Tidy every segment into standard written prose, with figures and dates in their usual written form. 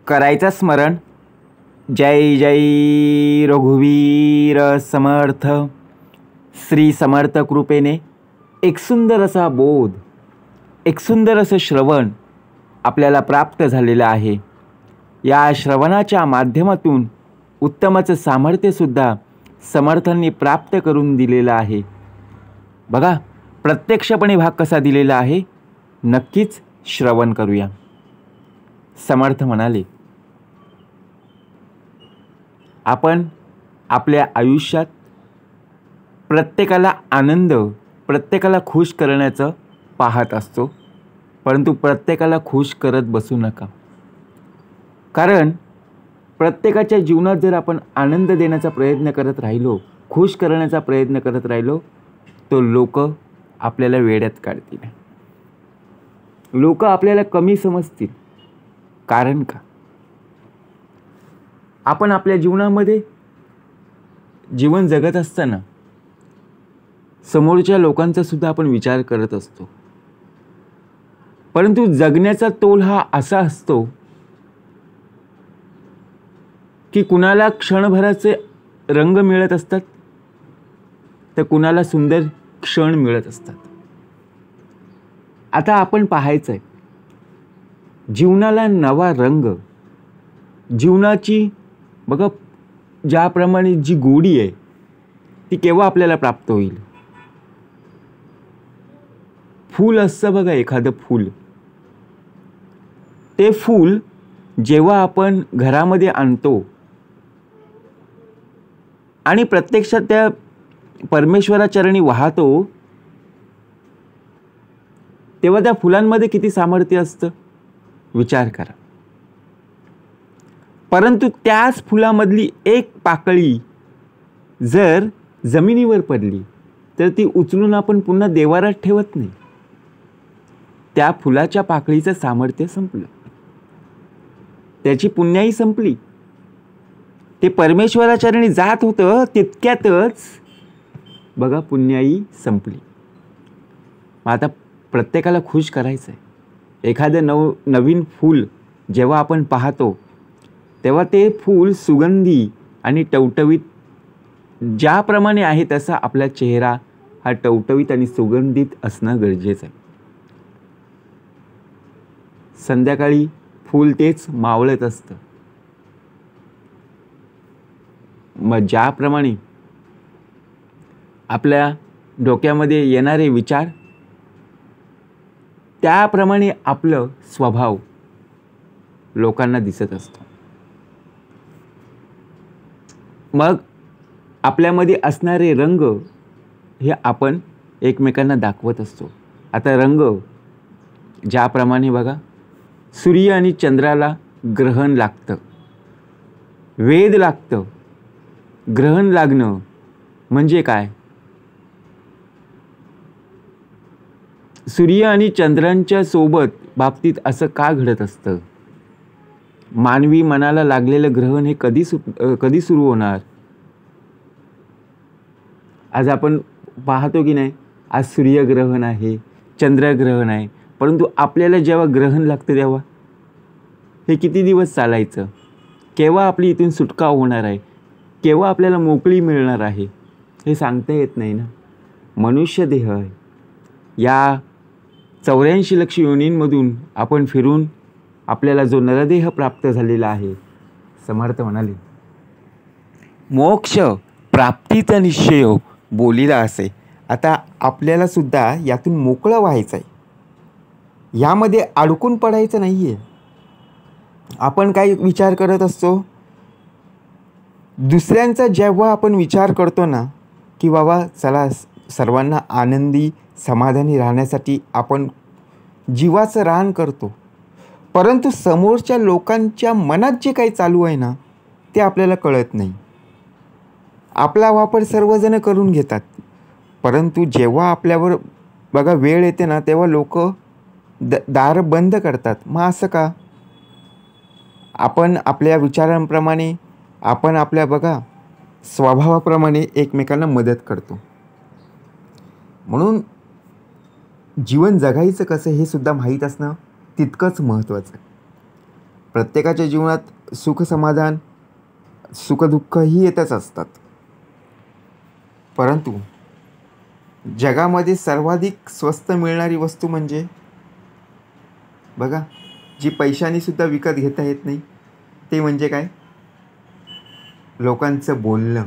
करायचं स्मरण. जय जय रघुवीर समर्थ. श्री समर्थ कृपेने एक सुंदर असा बोध, एक सुंदर असं श्रवण आपल्याला प्राप्त झालेलं आहे. या श्रवणाच्या माध्यमातून उत्तमचं सामर्थ्यसुद्धा समर्थांनी प्राप्त करून दिलेलं आहे. बघा, प्रत्यक्षपणे भाग कसा दिलेला आहे, नक्कीच श्रवण करूया. समर्थ म्हणाले, आपण आपल्या आयुष्यात प्रत्येकाला आनंद, प्रत्येकाला खुश करण्याचं पाहत असतो, परंतु प्रत्येकाला खुश करत बसू नका. कारण प्रत्येकाच्या जीवनात जर आपण आनंद देण्याचा प्रयत्न करत राहिलो, खुश करण्याचा प्रयत्न करत राहिलो, तो लोक आपल्याला वेड्यात काढतील, लोक आपल्याला कमी समजतील. कारण का? आपण आपल्या जीवनामध्ये जीवन जगत असताना समोरच्या लोकांचा सुद्धा आपण विचार करत असतो, परंतु जगण्याचा तोल हा असा असतो की कुणाला क्षणभराचे रंग मिळत असतात, तर कुणाला सुंदर क्षण मिळत असतात. आता आपण पाहायचं आहे, जीवनाला नवा रंग, जीवनाची बघा ज्याप्रमाणे जी गोडी आहे ती केव्हा आपल्याला प्राप्त होईल. फूल असतं बघा, एखादं फूल, ते फूल जेव्हा आपण घरामध्ये आणतो आणि प्रत्यक्षात त्या परमेश्वराचरणी वाहतो, तेव्हा त्या फुलांमध्ये किती सामर्थ्य असतं विचार करा. परंतु त्याच फुलामधली एक पाकळी जर जमिनीवर पडली तर ती उचलून आपण पुन्हा देवारात ठेवत नाही. त्या फुलाच्या पाकळीचं सामर्थ्य संपलं, त्याची पुण्याई संपली. ते परमेश्वराचरणी जात होतं, तितक्यातच बघा पुण्याई संपली. आता प्रत्येकाला खुश करायचं आहे. एखादं नवीन फूल जेव्हा आपण पाहतो, तेव्हा ते फूल सुगंधी आणि टवटवीत ज्याप्रमाणे आहे तसा आपला चेहरा हा टवटवीत आणि सुगंधित असणं गरजेचं आहे. संध्याकाळी फूल तेच मावळत असतं. मग ज्याप्रमाणे आपल्या डोक्यामध्ये येणारे विचार, त्याप्रमाणे आपलं स्वभाव लोकांना दिसत असतो. मग आपल्यामध्ये असणारे रंग हे आपण एकमेकांना दाखवत असतो. आता रंग ज्याप्रमाणे बघा, सूर्य आणि चंद्राला ग्रहण लागतं, वेद लागतं. ग्रहण लागणं म्हणजे काय? सूर्य आणि चंद्रांच्या सोबत बाबतीत असं का घडत असतं? मानवी मनाला लागलेलं ग्रहण हे कधी सुरू होणार? आज आपण पाहतो की नाही, आज सूर्यग्रहण आहे, चंद्रग्रहण आहे, परंतु आपल्याला जेव्हा ग्रहण लागतं तेव्हा हे किती दिवस चालायचं? केव्हा आपली इथून सुटका होणार आहे? केव्हा आपल्याला मोकळी मिळणार आहे? हे सांगता येत नाही ना. मनुष्य देह आहे, या 84 लक्ष योनींमधून आपण फिरून आपल्याला जो नरदेह प्राप्त झालेला आहे. समर्थ म्हणाले, मोक्ष प्राप्तीचा निश्चय बोलिला असे. आता आपल्याला सुद्धा यातून मोकळं व्हायचं आहे, यामध्ये अडकून पडायचं नाही आहे. आपण काय विचार करत असतो? दुसऱ्यांचा जेव्हा आपण विचार करतो ना, की बाबा चला सर्वांना आनंदी समाधानी राहण्यासाठी आपण जीवाचं रान करतो, परंतु समोरच्या लोकांच्या मनात जे काही चालू आहे ना, ते आपल्याला कळत नाही. आपला वापर सर्वजण करून घेतात, परंतु जेव्हा आपल्यावर बघा वेळ येते ना, तेव्हा लोक दार बंद करतात. मग असं का? आपण आपल्या विचारांप्रमाणे, आपण आपल्या बघा स्वभावाप्रमाणे एकमेकांना मदत करतो. म्हणून जीवन जगायचं कसं हे सुद्धा माहीत असणं तितकंच महत्त्वाचं आहे. प्रत्येकाच्या जीवनात सुख समाधान सुखदुःख ही येतच असतात. परंतु जगामध्ये सर्वाधिक स्वस्त मिळणारी वस्तू म्हणजे बघा, जी पैशाने सुद्धा विकत घेता येत नाही, ते म्हणजे काय? लोकांचं बोलणं.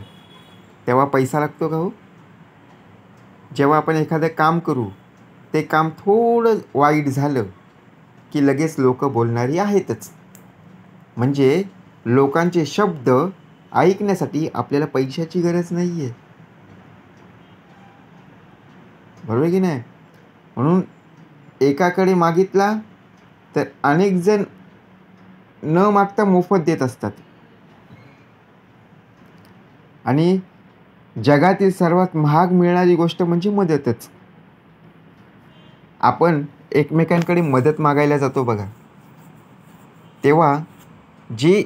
तेव्हा पैसा लागतो का हो? जेव्हा आपण एखादं काम करू, ते काम थोडं वाईट झालं की लगेच लोक बोलणारी आहेतच. म्हणजे लोकांचे शब्द ऐकण्यासाठी आपल्याला पैशाची गरज नाही आहे, बरोबर की नाही? म्हणून एकाकडे मागितला तर अनेक जण न मागता मोफत देत असतात. आणि जगातील सर्वात महाग मिळणारी गोष्ट म्हणजे मदतच. आपण एकमेकांकडे मदत मागायला जातो बघा, तेव्हा जी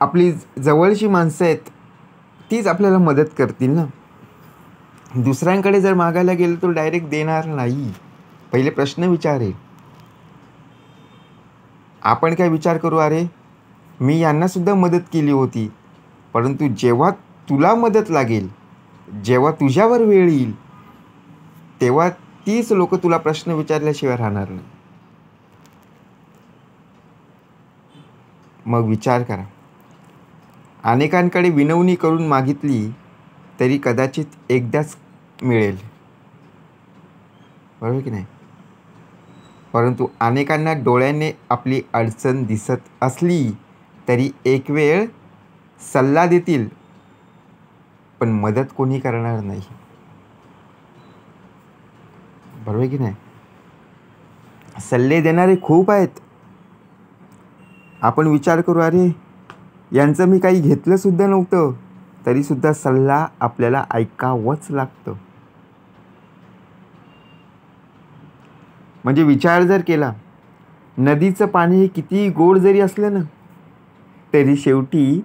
आपली जवळची माणसं आहेत तीच आपल्याला मदत करतील ना. दुसऱ्यांकडे जर मागायला गेलं तर डायरेक्ट देणार नाही. पहिले प्रश्न विचारेल. आपण काय विचार करू, अरे मी यांना सुद्धा मदत केली होती, परंतु जेव्हा तुला मदत लागेल, जेव्हा तुझ्यावर वेळ येईल, तेव्हा तीच लोक तुला प्रश्न विचारल्याशिवाय राहणार नाही. मग विचार करा, अनेकांकडे विनवणी करून मागितली तरी कदाचित एकदाच मिळेल, बरोबर की नाही? परंतु अनेकांना डोळ्याने आपली अडचण दिसत असली तरी एक वेळ सल्ला देतील, पण मदत कोणी करणार नाही, बरोबर की नाही? सल्ले देणारे खूप आहेत. आपण विचार करू, अरे यांचं मी काही घेतलं सुद्धा नव्हतं, तरीसुद्धा सल्ला आपल्याला ऐकावंच लागतं. म्हणजे विचार जर केला, नदीचं पाणी हे किती गोड जरी असलं ना, तरी शेवटी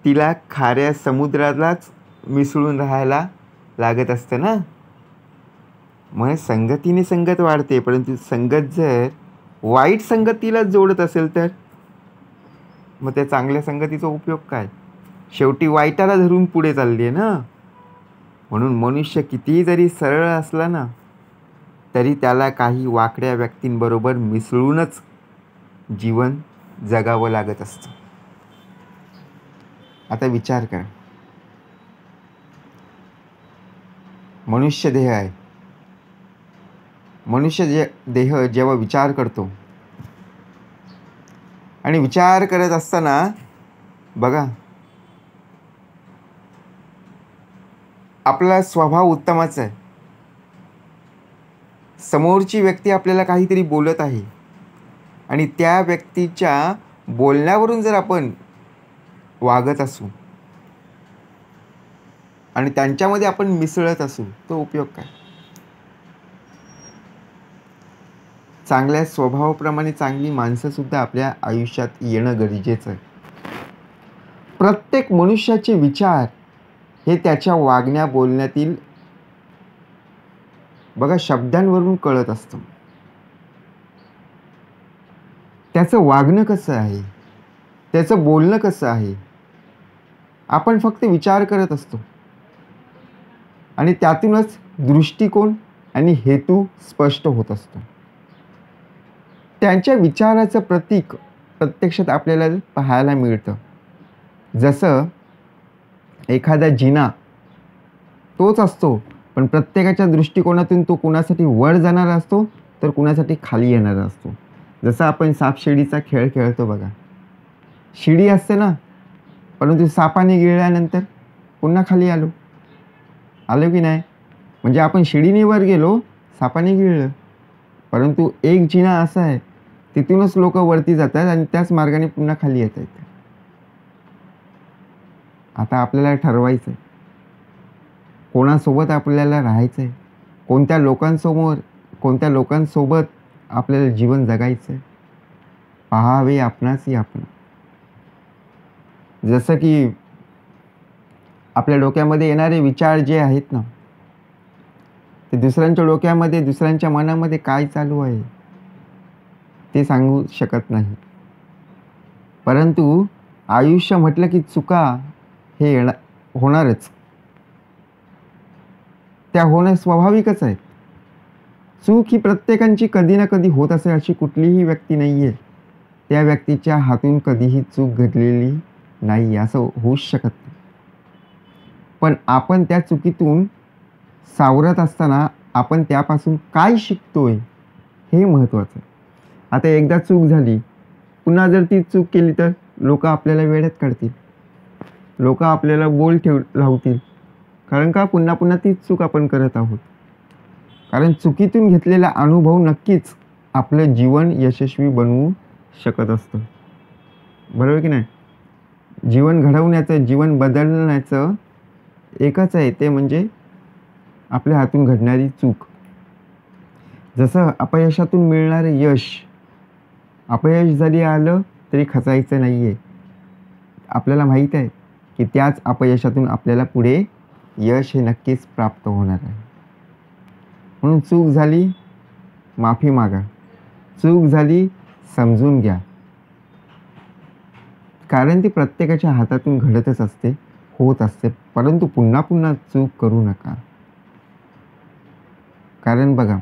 तिला खाऱ्या समुद्रालाच मिसळून राहायला लागत असतं ना. मग संगतीने संगत वाढते, परंतु संगत जर वाईट संगतीला जोडत असेल तर मग त्या चांगल्या संगतीचा उपयोग काय? शेवटी वाईटाला धरून पुढे चालली आहे ना. म्हणून मनुष्य कितीही जरी सरळ असला ना, तरी त्याला काही वाकड्या व्यक्तींबरोबर मिसळूनच जीवन जगावं लागत असतं. आता विचार करा, मनुष्य देह आहे. मनुष्य देह जेव्हा विचार करतो आणि विचार करत असताना बघा, आपला स्वभाव उत्तमाच आहे. समोरची व्यक्ती आपल्याला काहीतरी बोलत आहे आणि त्या व्यक्तीच्या बोलण्यावरून जर आपण वागत असू आणि त्यांच्यामध्ये आपण मिसळत असू, तो उपयोग काय? चांगल्या स्वभावाप्रमाणे चांगली माणसं सुद्धा आपल्या आयुष्यात येणं गरजेचं आहे. प्रत्येक मनुष्याचे विचार हे त्याच्या वागण्या बोलण्यातील बघा शब्दांवरून कळत असतं. त्याचं वागणं कसं आहे, त्याचं बोलणं कसं आहे, आपण फक्त विचार करत असतो आणि त्यातूनच दृष्टिकोन आणि हेतू स्पष्ट होत असतो. त्यांच्या विचाराचं प्रतीक प्रत्यक्षात आपल्याला पाहायला मिळतं. जसं एखादा जिना तोच असतो, पण प्रत्येकाच्या दृष्टिकोनातून तो कुणासाठी वर जाणारा असतो तर कुणासाठी खाली येणारा असतो. जसं आपण सापशिडीचा खेळ खेळतो बघा, शिडी असते ना, परंतु सापाने गिळल्यानंतर पुन्हा खाली आलो की नाही? म्हणजे आपण शिडीने वर गेलो, सापाने गिळलं, परंतु एक जिना असा आहे तिथूनच लोक वरती जातात आणि त्याच मार्गाने पुन्हा खाली येत आहेत. आता आपल्याला ठरवायचं आहे कोणासोबत आपल्याला राहायचं आहे, कोणत्या लोकांसोबत आपल्याला जीवन जगायचं आहे. पाहावे आपणासी आपण. जसं की आपल्या डोक्यामध्ये येणारे विचार जे आहेत ना, ते दुसऱ्यांच्या डोक्यामध्ये दुसऱ्यांच्या मनामध्ये काय चालू आहे ते सांगू शकत नाही. परंतु आयुष्य म्हटलं की चुका हे होणारच, त्या होणं स्वाभाविकच आहे. चूक ही प्रत्येकाची कधी ना कधी होत असेल, अशी कुठलीही व्यक्ती नाही आहे त्या व्यक्तीच्या हातून कधीही चूक घडलेली नाही, असं होऊच शकत नाही. पण आपण त्या चुकीतून सावरत असताना आपण त्यापासून काय शिकतोय हे महत्त्वाचं आहे. आता एकदा चूक झाली, पुन्हा जर ती चूक केली तर लोक आपल्याला वेड्यात काढतील, लोक आपल्याला बोल लावतील. कारण का पुन्हा पुन्हा तीच चूक आपण करत आहोत. कारण चुकीतून घेतलेला अनुभव नक्कीच आपलं जीवन यशस्वी बनवू शकत असतं. बरोबर की नाही? जीवन घडवण्याचं, जीवन बदलण्याचं एकच आहे, ते म्हणजे आपल्या हातून घडणारी चूक. जसं अपयशातून मिळणारे यश, अपयश जरी आलं तरी खचायचं नाही आहे. आपल्याला माहीत आहे की त्याच अपयशातून आपल्याला पुढे यश हे नक्कीच प्राप्त होणार आहे. म्हणून चूक झाली, माफी मागा. चूक झाली, समजून घ्या. कारण ती प्रत्येकाच्या हातातून घडतच असते, होत असते. परंतु पुन्हा पुन्हा चूक करू नका. कारण बघा,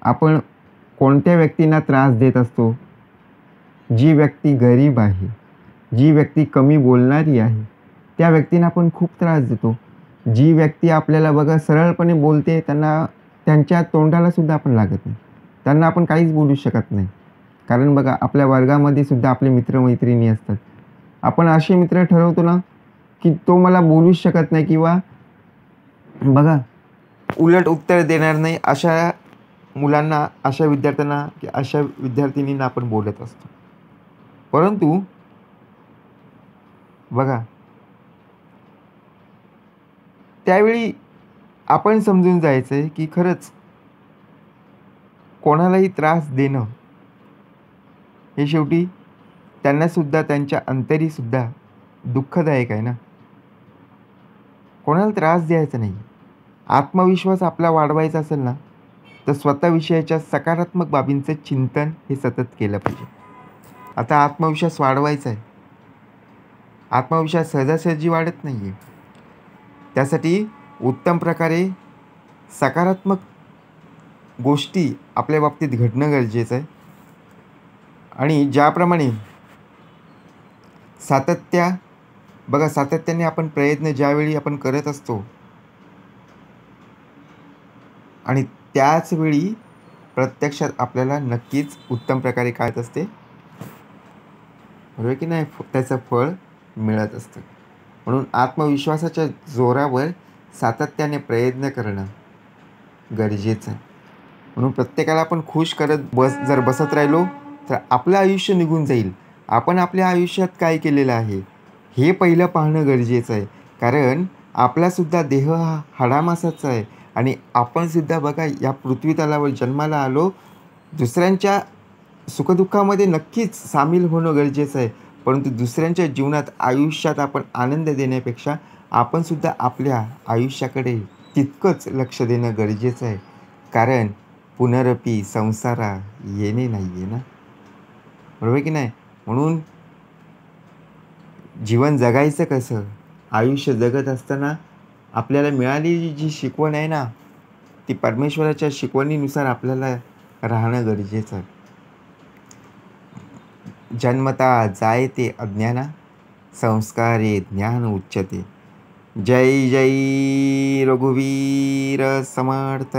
आपण कोणत्या व्यक्तींना त्रास देत असतो? जी व्यक्ती गरीब आहे, जी व्यक्ती कमी बोलणारी आहे, त्या व्यक्तींना आपण खूप त्रास देतो. जी व्यक्ती आपल्याला बघा सरळपणे बोलते, त्यांच्या तोंडाला सुद्धा आपण लागत नाही, त्यांना आपण काहीच बोलू शकत नाही. कारण बघा, आपल्या वर्गामध्ये सुद्धा आपले मित्रमैत्रिणी असतात. आपण असे मित्र ठरवतो ना की तो मला बोलूच शकत नाही, किंवा बघा उलट उत्तर देणार नाही, अशा मुलांना, अशा विद्यार्थ्यांना, अशा विद्यार्थिनींना आपण बोलत असतो. परंतु बघा, त्यावेळी आपण समजून जायचं आहे की खरंच कोणालाही त्रास देणं हे शेवटी त्यांनासुद्धा, त्यांच्या अंतरीसुद्धा दुःखदायक आहे ना. कोणाला त्रास द्यायचा नाही. आत्मविश्वास आपला वाढवायचा असेल ना, तर स्वतःविषयाच्या सकारात्मक बाबींचं चिंतन हे सतत केलं पाहिजे. आता आत्मविश्वास वाढवायचा आहे. आत्मविश्वास सहजासहजी वाढत नाही आहे. त्यासाठी उत्तम प्रकारे सकारात्मक गोष्टी आपल्या बाबतीत घडणं गरजेचं आहे. आणि ज्याप्रमाणे सातत्याने आपण प्रयत्न ज्यावेळी आपण करत असतो आणि त्याच वेळी प्रत्यक्षात आपल्याला नक्कीच उत्तम प्रकारे काय असते, बरोबर की नाही, त्याचं फळ मिळत असतं. म्हणून आत्मविश्वासाच्या जोरावर सातत्याने प्रयत्न करणं गरजेचं आहे. म्हणून प्रत्येकाला आपण खुश करत जर बसत राहिलो तर आपलं आयुष्य निघून जाईल. आपण आपल्या आयुष्यात काय केलेलं आहे हे पहिलं पाहणं गरजेचं आहे. कारण आपलासुद्धा देह हा हाडामासाचा आहे आणि आपणसुद्धा बघा या पृथ्वीतलावर जन्माला आलो. दुसऱ्यांच्या सुखदुःखामध्ये नक्कीच सामील होणं गरजेचं आहे. परंतु दुसऱ्यांच्या जीवनात, आयुष्यात आपण आनंद देण्यापेक्षा आपणसुद्धा आपल्या आयुष्याकडे तितकंच लक्ष देणं गरजेचं आहे. कारण पुनरपी संसारा येणे नाही आहे ना, बरोबर की नाही. म्हणून जीवन जगायचं कसं? आयुष्य जगत असताना आपल्याला मिळालेली जी शिकवण आहे ना, ती परमेश्वराच्या शिकवणीनुसार आपल्याला राहणं गरजेचं आहे. जन्मता जायते अज्ञाना, संस्कारे ज्ञान उच्यते. जय जय रघुवीर समर्थ.